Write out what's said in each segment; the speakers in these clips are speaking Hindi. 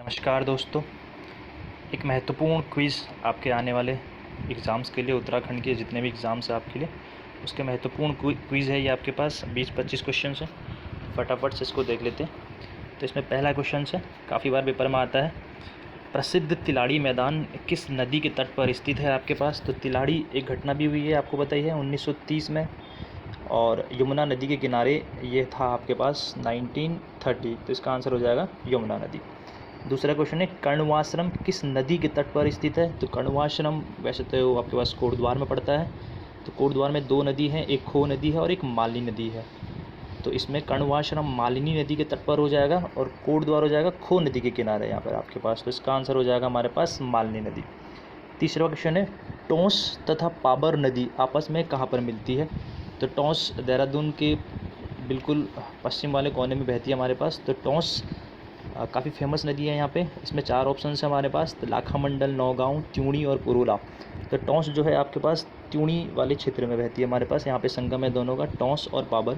नमस्कार दोस्तों। एक महत्वपूर्ण क्विज़ आपके आने वाले एग्ज़ाम्स के लिए, उत्तराखंड के जितने भी एग्ज़ाम्स हैं आपके लिए, उसके महत्वपूर्ण क्विज़ है ये आपके पास 20-25 क्वेश्चन हैं। फटाफट से इसको देख लेते हैं। तो इसमें पहला क्वेश्चन है, काफ़ी बार पेपर में आता है, प्रसिद्ध तिलाड़ी मैदान किस नदी के तट पर स्थित है आपके पास। तो तिलाड़ी एक घटना भी हुई है, आपको बताई है 1930 में, और यमुना नदी के किनारे ये था आपके पास 1930। तो इसका आंसर हो जाएगा यमुना नदी। दूसरा क्वेश्चन है, कर्णवाश्रम किस नदी के तट पर स्थित है। तो कर्णवाश्रम वैसे तो आपके पास कोटद्वार में पड़ता है। तो कोटद्वार में दो नदी हैं, एक खो नदी है और एक मालिनी नदी है। तो इसमें कर्णवाश्रम मालिनी नदी के तट पर हो जाएगा और कोटद्वार हो जाएगा खो नदी के किनारे यहाँ पर आपके पास। तो इसका आंसर हो जाएगा हमारे पास मालिनी नदी। तीसरा क्वेश्चन है, टोंस तथा पाबर नदी आपस में कहाँ पर मिलती है। तो टोंस देहरादून के बिल्कुल पश्चिम वाले कोने में बहती है हमारे पास। तो टोंस काफ़ी फेमस नदी है यहाँ पे। इसमें 4 ऑप्शन है हमारे पास, तो लाखामंडल, नौगांव, त्यूणी और पुरोला। तो टोंस जो है आपके पास त्यूणी वाले क्षेत्र में बहती है हमारे पास। यहाँ पे संगम है दोनों का, टोंस और पाबर।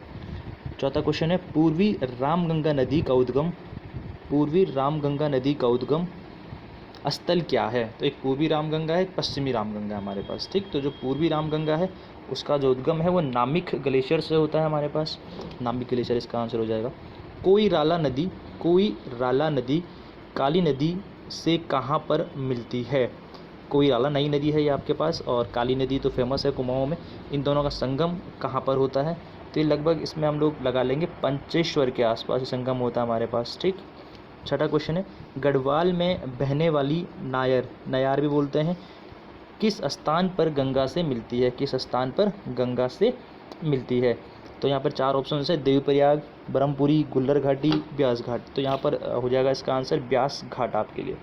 चौथा क्वेश्चन है, पूर्वी रामगंगा नदी का उद्गम स्थल क्या है। तो एक पूर्वी रामगंगा है, एक पश्चिमी रामगंगा है हमारे पास। ठीक, तो जो पूर्वी रामगंगा है उसका जो उद्गम है वो नामिक ग्लेशियर से होता है हमारे पास। नामिक ग्लेशियर इसका आंसर हो जाएगा। कोईराला नदी काली नदी से कहाँ पर मिलती है। कोईराला नई नदी है ये आपके पास, और काली नदी तो फेमस है कुमाऊँ में। इन दोनों का संगम कहाँ पर होता है। तो ये लगभग इसमें हम लोग लगा लेंगे पंचेश्वर के आसपास संगम होता है हमारे पास। ठीक, छठा क्वेश्चन है, गढ़वाल में बहने वाली नायार भी बोलते हैं, किस स्थान पर गंगा से मिलती है। किस स्थान पर गंगा से मिलती है। तो यहाँ पर 4 ऑप्शन है, देवप्रयाग, ब्रह्मपुरी, गुल्लर घाटी, ब्यास घाट। तो यहाँ पर हो जाएगा इसका आंसर ब्यास घाट आपके लिए।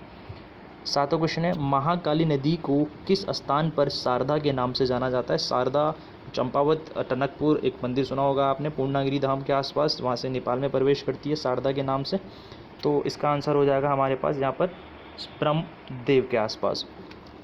सातवां क्वेश्चन है, महाकाली नदी को किस स्थान पर शारदा के नाम से जाना जाता है। शारदा चंपावत टनकपुर एक मंदिर सुना होगा आपने, पूर्णागिरि धाम के आसपास, वहाँ से नेपाल में प्रवेश करती है शारदा के नाम से। तो इसका आंसर हो जाएगा हमारे पास यहाँ पर ब्रह्मदेव के आसपास।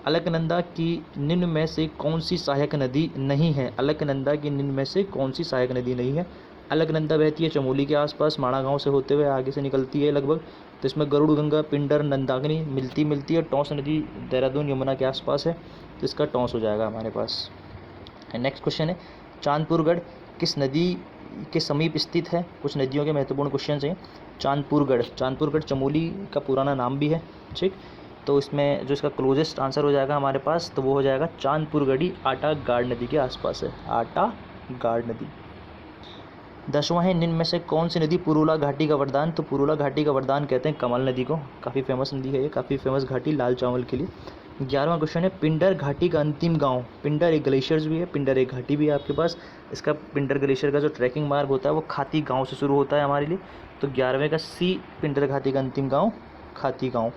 अलकनंदा की निम्न में से कौन सी सहायक नदी नहीं है। अलकनंदा की निम्न में से कौन सी सहायक नदी नहीं है। अलकनंदा बहती है चमोली के आसपास, माणा गांव से होते हुए आगे से निकलती है लगभग। तो इसमें गरुड़ गंगा, पिंडर, नंदाकिनी मिलती है। टोंस नदी देहरादून यमुना के आसपास है, तो इसका टोंस हो जाएगा हमारे पास। नेक्स्ट क्वेश्चन है, चांदपुरगढ़ किस नदी के समीप स्थित है। कुछ नदियों के महत्वपूर्ण क्वेश्चन हैं। चांदपुरगढ़ चमोली का पुराना नाम भी है। ठीक, तो इसमें जो इसका क्लोजेस्ट आंसर हो जाएगा हमारे पास, तो वो हो जाएगा चांदपुरगढ़ी आटा गाड़ नदी के आसपास है, आटा गाड़ नदी। 10वां है, निम्न में से कौन सी नदी पुरुला घाटी का वरदान। तो पुरुला घाटी का वरदान कहते हैं कमल नदी को, काफ़ी फेमस नदी है ये, काफ़ी फेमस घाटी लाल चावल के लिए। 11वां क्वेश्चन है, पिंडर घाटी का अंतिम गांव। पिंडर एक ग्लेशियर्स भी है, पिंडर एक घाटी भी है आपके पास। इसका पिंडर ग्लेशियर का जो ट्रैकिंग मार्ग होता है वो खाती गांव से शुरू होता है हमारे लिए। तो 11वें का सी, पिंडर घाटी का अंतिम गांव खाती गांव।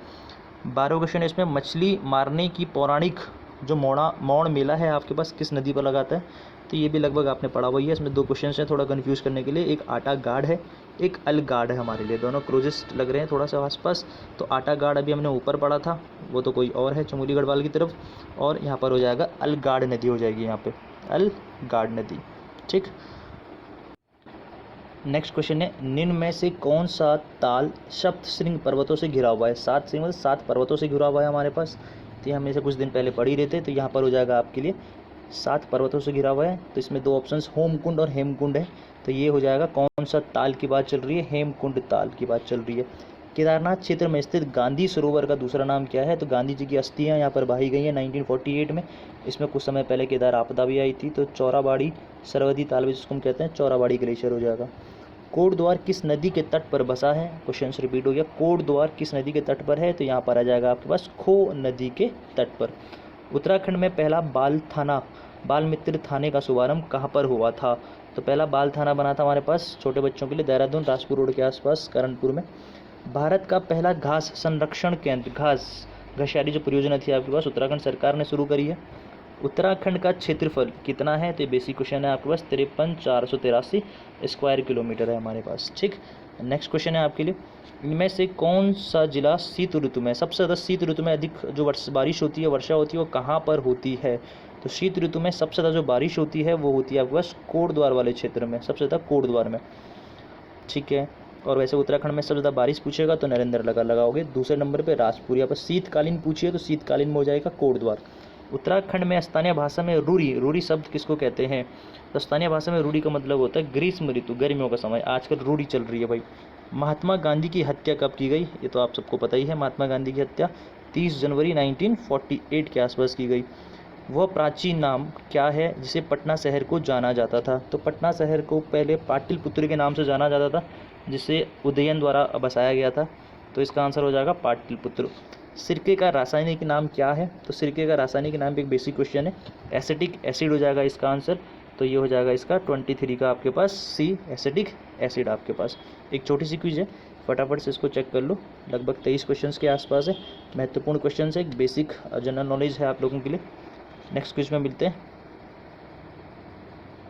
12वां क्वेश्चन है, इसमें मछली मारने की पौराणिक जो मौड़ मेला है आपके पास किस नदी पर लगाता है। तो ये भी लगभग आपने पढ़ा हुआ ही है। इसमें 2 क्वेश्चन हैं थोड़ा कंफ्यूज करने के लिए, एक आटा गाड़ है, एक अलगाड़ है हमारे लिए। दोनों क्लोजेस्ट लग रहे हैं थोड़ा सा आसपास। तो आटा गाड़ अभी हमने ऊपर पढ़ा था, वो तो कोई और है चमोली गढ़वाल की तरफ, और यहाँ पर हो जाएगा अलगाड़ नदी हो जाएगी यहाँ पे, अलगाड़ नदी। ठीक, नेक्स्ट क्वेश्चन है, निम्न में से कौन सा ताल सप्तशृंग पर्वतों से घिरा हुआ है। 7 श्रृंग 7 पर्वतों से घिरा हुआ है हमारे पास। तो ये हम इसे कुछ दिन पहले पढ़ ही रहे थे। तो यहाँ पर हो जाएगा आपके लिए 7 पर्वतों से घिरा हुआ है। तो इसमें 2 ऑप्शंस होमकुंड और हेमकुंड है। तो ये हो जाएगा कौन सा ताल की बात चल रही है, हेमकुंड ताल की बात चल रही है। केदारनाथ क्षेत्र में स्थित गांधी सरोवर का दूसरा नाम क्या है। तो गांधी जी की अस्थियाँ यहाँ पर बहाई गई हैं 1948 में। इसमें कुछ समय पहले केदार आपदा भी आई थी। तो चौराबाड़ी सरवदी ताल भी जिसको हम कहते हैं, चौराबाड़ी ग्लेशियर हो जाएगा। कोटद्वार किस नदी के तट पर बसा है। क्वेश्चन रिपीट हो गया, कोटद्वार किस नदी के तट पर है। तो यहाँ पर आ जाएगा आपके पास खो नदी के तट पर। उत्तराखंड में पहला बाल मित्र थाने का शुभारंभ कहाँ पर हुआ था। तो पहला बाल थाना बना था हमारे पास छोटे बच्चों के लिए, देहरादून राजपुर रोड के आसपास करणपुर में। भारत का पहला घास संरक्षण केंद्र, घास घसियारी जो परियोजना थी आपके पास, उत्तराखंड सरकार ने शुरू करी है। उत्तराखंड का क्षेत्रफल कितना है। तो ये बेसिक क्वेश्चन है आपके पास, 53,483 स्क्वायर किलोमीटर है हमारे पास। ठीक, नेक्स्ट क्वेश्चन है आपके लिए, इनमें से कौन सा जिला शीत ऋतु में सबसे ज़्यादा शीत ऋतु में अधिक जो बारिश होती है, वर्षा होती है, वो कहाँ पर होती है। तो शीत ऋतु में सबसे ज़्यादा जो बारिश होती है वो होती है आपके पास कोटद्वार वाले क्षेत्र में, सबसे ज़्यादा कोटद्वार में। ठीक है, और वैसे उत्तराखंड में सबसे ज़्यादा बारिश पूछेगा तो नरेंद्र लगाओगे। दूसरे नंबर पे राजपुर। यहाँ पर शीतकालीन पूछिए तो शीतकालीन में हो जाएगा कोटद्वार। उत्तराखंड में स्थानीय भाषा में रूढ़ी शब्द किसको कहते हैं? तो स्थानीय भाषा में रूढ़ी का मतलब होता है ग्रीष्म ऋतु, गर्मियों का समय। आजकल रूढ़ी चल रही है भाई। महात्मा गांधी की हत्या कब की गई? ये तो आप सबको पता ही है। महात्मा गांधी की हत्या 30 जनवरी 1948 के आसपास की गई। वह प्राचीन नाम क्या है जिसे पटना शहर को जाना जाता था? तो पटना शहर को पहले पाटलिपुत्र के नाम से जाना जाता था, जिसे उदयन द्वारा बसाया गया था। तो इसका आंसर हो जाएगा पाटलिपुत्र। सिरके का रासायनिक नाम क्या है? तो सिरके का रासायनिक नाम भी एक बेसिक क्वेश्चन है, एसिटिक एसिड हो जाएगा इसका आंसर। तो ये हो जाएगा इसका 23 का आपके पास सी, एसिटिक एसिड आपके पास। एक छोटी सी क्विज है, फटाफट से इसको चेक कर लो। लगभग 23 क्वेश्चंस के आसपास है। महत्वपूर्ण क्वेश्चन है, एक बेसिक जनरल नॉलेज है आप लोगों के लिए। नेक्स्ट क्विज में मिलते हैं।